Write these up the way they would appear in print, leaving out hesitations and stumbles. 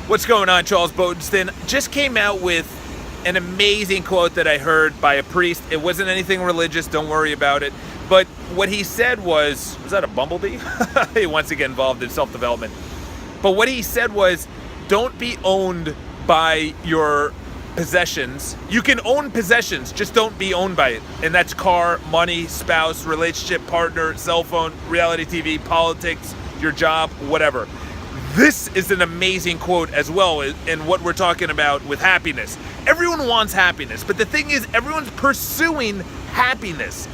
What's going on, Charles Bodenston? Just came out with an amazing quote that I heard by a priest. It wasn't anything religious, don't worry about it. But what he said was that a bumblebee? He wants to get involved in self-development. But what he said was, don't be owned by your possessions. You can own possessions, just don't be owned by it. And that's car, money, spouse, relationship, partner, cell phone, reality TV, politics, your job, whatever. This is an amazing quote as well in what we're talking about with happiness. Everyone wants happiness, but the thing is, everyone's pursuing happiness.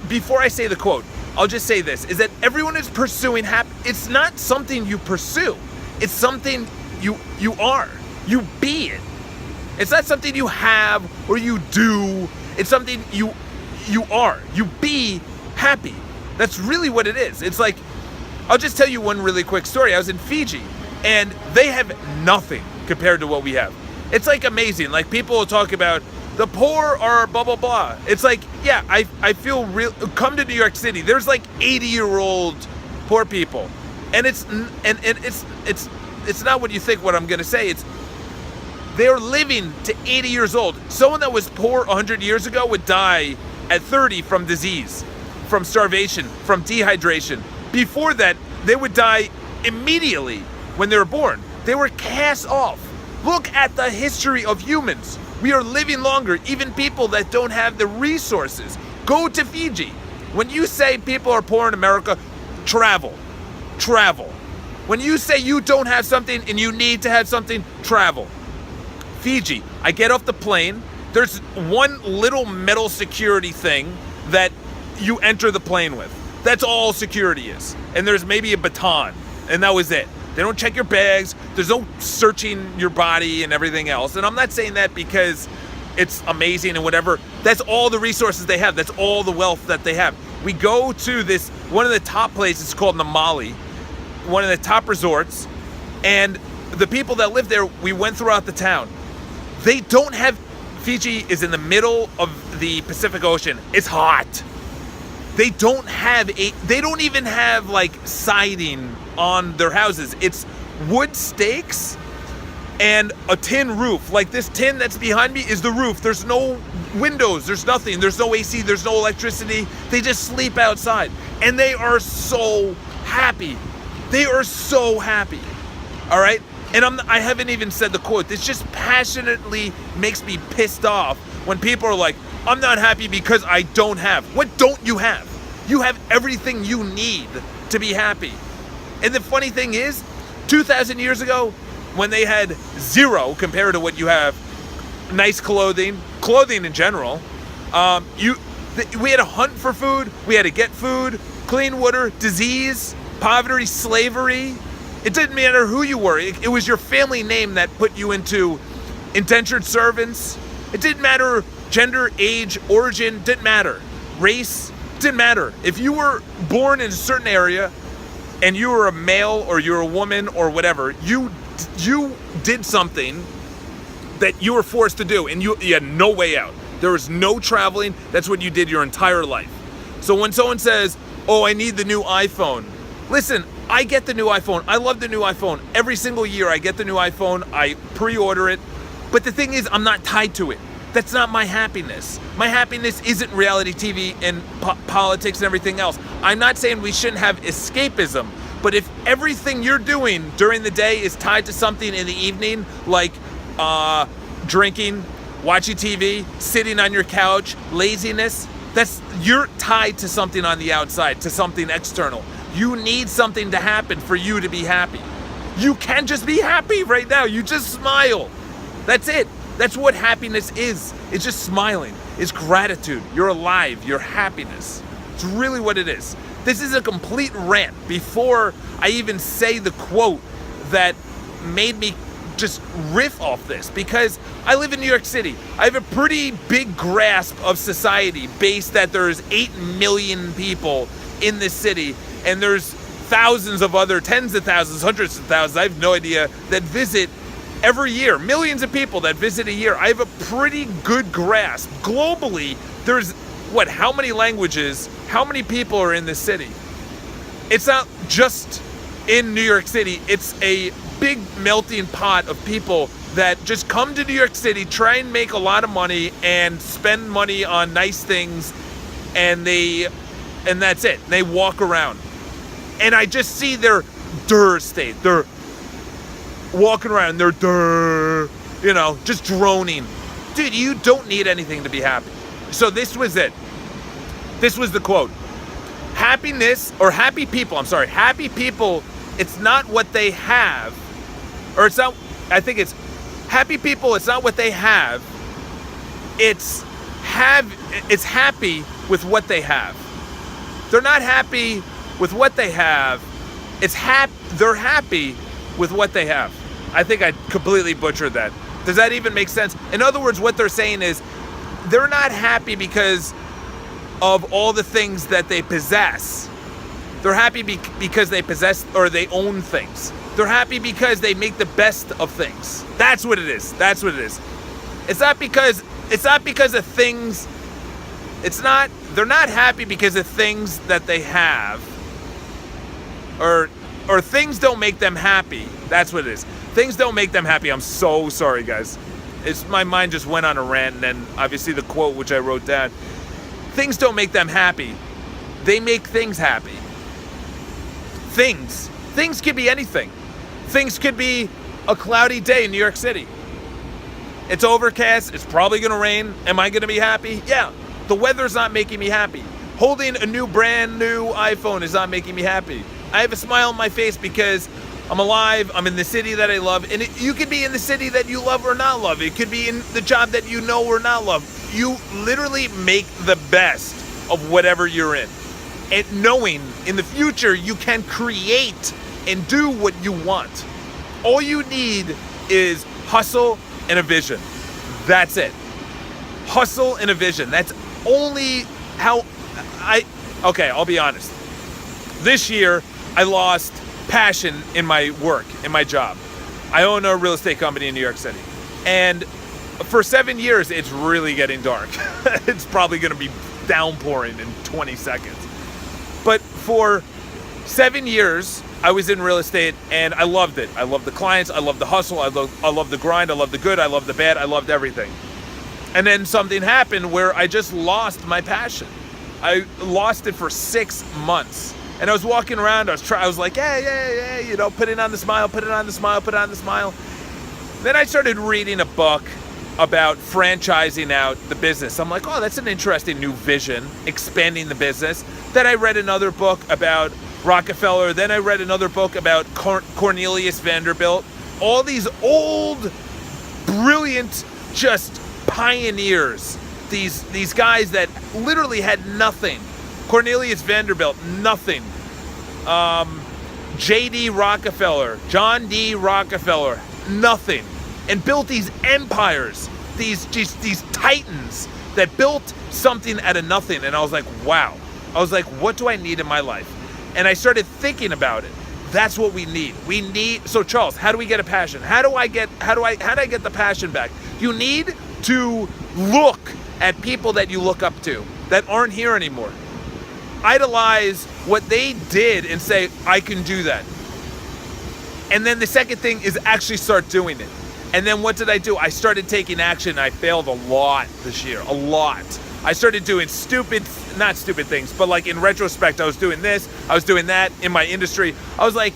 Before I say the quote, I'll just say this, is that everyone is pursuing happiness. It's not something you pursue. It's something you are. You be it. It's not something you have or you do. It's something you are. You be happy. That's really what it is. It's like, I'll just tell you one really quick story. I was in Fiji, and they have nothing compared to what we have. It's like amazing. Like, people will talk about the poor are blah, blah, blah. It's like, yeah, I feel real. Come to New York City. There's like 80-year-old poor people. And it's not what you think what I'm going to say. It's they're living to 80 years old. Someone that was poor 100 years ago would die at 30 from disease, from starvation, from dehydration. Before that, they would die immediately when they were born. They were cast off. Look at the history of humans. We are living longer, even people that don't have the resources. Go to Fiji. When you say people are poor in America, travel. When you say you don't have something and you need to have something, travel. Fiji, I get off the plane. There's one little metal security thing that you enter the plane with. That's all security is. And there's maybe a baton, and that was it. They don't check your bags. There's no searching your body and everything else. And I'm not saying that because it's amazing and whatever. That's all the resources they have. That's all the wealth that they have. We go to this, one of the top places called Namali, one of the top resorts, and the people that live there, we went throughout the town. They don't have, Fiji is in the middle of the Pacific Ocean. It's hot. They don't even have like siding on their houses. It's wood stakes and a tin roof. Like this tin that's behind me is the roof. There's no windows, there's nothing, there's no AC, there's no electricity. They just sleep outside. And they are so happy. They are so happy. All right? And I haven't even said the quote. This just passionately makes me pissed off when people are like, I'm not happy because I don't have. What don't you have? You have everything you need to be happy. And the funny thing is, 2,000 years ago, when they had zero compared to what you have, nice clothing in general, we had to hunt for food, we had to get food, clean water, disease, poverty, slavery. It didn't matter who you were. It was your family name that put you into indentured servants. It didn't matter gender, age, origin, didn't matter. Race, didn't matter. If you were born in a certain area and you were a male or you're a woman or whatever, you did something that you were forced to do and you had no way out. There was no traveling. That's what you did your entire life. So when someone says, oh, I need the new iPhone, listen, I get the new iPhone. I love the new iPhone. Every single year I get the new iPhone. I pre-order it. But the thing is, I'm not tied to it. That's not my happiness. My happiness isn't reality TV and politics and everything else. I'm not saying we shouldn't have escapism, but if everything you're doing during the day is tied to something in the evening, like drinking, watching TV, sitting on your couch, laziness, you're tied to something on the outside, to something external. You need something to happen for you to be happy. You can just be happy right now. You just smile. That's it. That's what happiness is. It's just smiling. It's gratitude. You're alive. Your happiness. It's really what it is. This is a complete rant before I even say the quote that made me just riff off this, because I live in New York City. I have a pretty big grasp of society based that there's 8 million people in this city, and there's thousands of other, tens of thousands, hundreds of thousands, I have no idea, that visit every year. Millions of people that visit a year. I have a pretty good grasp. Globally, there's how many languages, how many people are in this city? It's not just in New York City, it's a big melting pot of people that just come to New York City, try and make a lot of money and spend money on nice things, and that's it. They walk around. And I just see their state. They're walking around, they're just droning. Dude, you don't need anything to be happy. So this was it. This was the quote. Happy people, it's not what they have, or it's not, I think it's happy people, it's not what they have, it's happy with what they have. They're not happy with what they have, they're happy with what they have. I think I completely butchered that. Does that even make sense? In other words, what they're saying is they're not happy because of all the things that they possess. They're happy because they possess or they own things. They're happy because they make the best of things. That's what it is. That's what it is. It's not because of things. They're not happy because of things that they have. Or things don't make them happy. That's what it is. Things don't make them happy. I'm so sorry, guys. My mind just went on a rant, and then obviously the quote which I wrote down. Things don't make them happy. They make things happy. Things could be anything. Things could be a cloudy day in New York City. It's overcast. It's probably going to rain. Am I going to be happy? Yeah. The weather's not making me happy. Holding a brand new iPhone is not making me happy. I have a smile on my face because I'm alive. I'm in the city that I love. And you could be in the city that you love or not love. It could be in the job that you know or not love. You literally make the best of whatever you're in. And knowing in the future you can create and do what you want. All you need is hustle and a vision. That's it. Hustle and a vision. That's only how I'll be honest. This year, I lost passion in my work, in my job. I own a real estate company in New York City. And for 7 years, it's really getting dark. It's probably going to be downpouring in 20 seconds. But for 7 years, I was in real estate and I loved it. I loved the clients. I loved the hustle. I loved the grind. I loved the good. I loved the bad. I loved everything. And then something happened where I just lost my passion. I lost it for 6 months. And I was walking around, I was like, yeah, putting on the smile. Then I started reading a book about franchising out the business. I'm like, oh, that's an interesting new vision, expanding the business. Then I read another book about Rockefeller. Then I read another book about Cornelius Vanderbilt. All these old, brilliant, just pioneers. These guys that literally had nothing. Cornelius Vanderbilt, nothing. J.D. Rockefeller, John D. Rockefeller, nothing. And built these empires, these titans that built something out of nothing. And I was like, wow. I was like, what do I need in my life? And I started thinking about it. That's what we need. So Charles, how do we get a passion? How do I get the passion back? You need to look at people that you look up to that aren't here anymore. Idolize what they did and say, I can do that. And then the second thing is actually start doing it. And then what did I do? I started taking action. I failed a lot this year, a lot. I started doing not stupid things, but like in retrospect, I was doing this, I was doing that in my industry. I was like,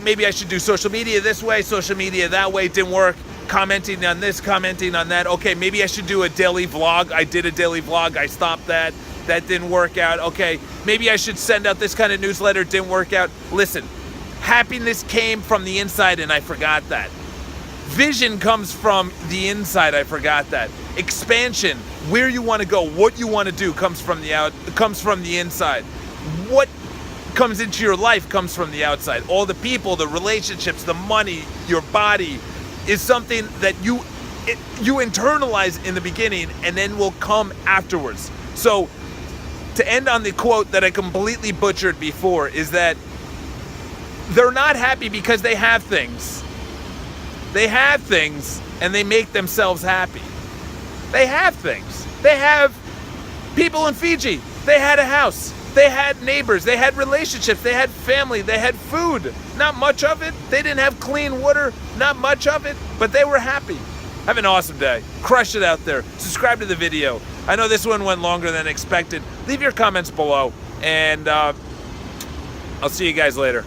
maybe I should do social media this way, social media that way. It didn't work. Commenting on this, commenting on that. Okay, maybe I should do a daily vlog. I did a daily vlog. I stopped that. That didn't work out. Okay, maybe I should send out this kind of newsletter. Didn't work out. Listen, happiness came from the inside and I forgot that. Vision comes from the inside. I forgot that. Expansion, where you want to go, what you want to do comes from the inside. What comes into your life comes from the outside. All the people, the relationships, the money, your body is something that you internalize in the beginning and then will come afterwards. So to end on the quote that I completely butchered before is that they're not happy because they have things. They have things and they make themselves happy. They have things. They have people in Fiji. They had a house. They had neighbors. They had relationships. They had family. They had food. not much of it. They didn't have clean water, not much of it, but they were happy. Have an awesome day. Crush it out there. Subscribe to the video. I know this one went longer than expected. Leave your comments below, and I'll see you guys later.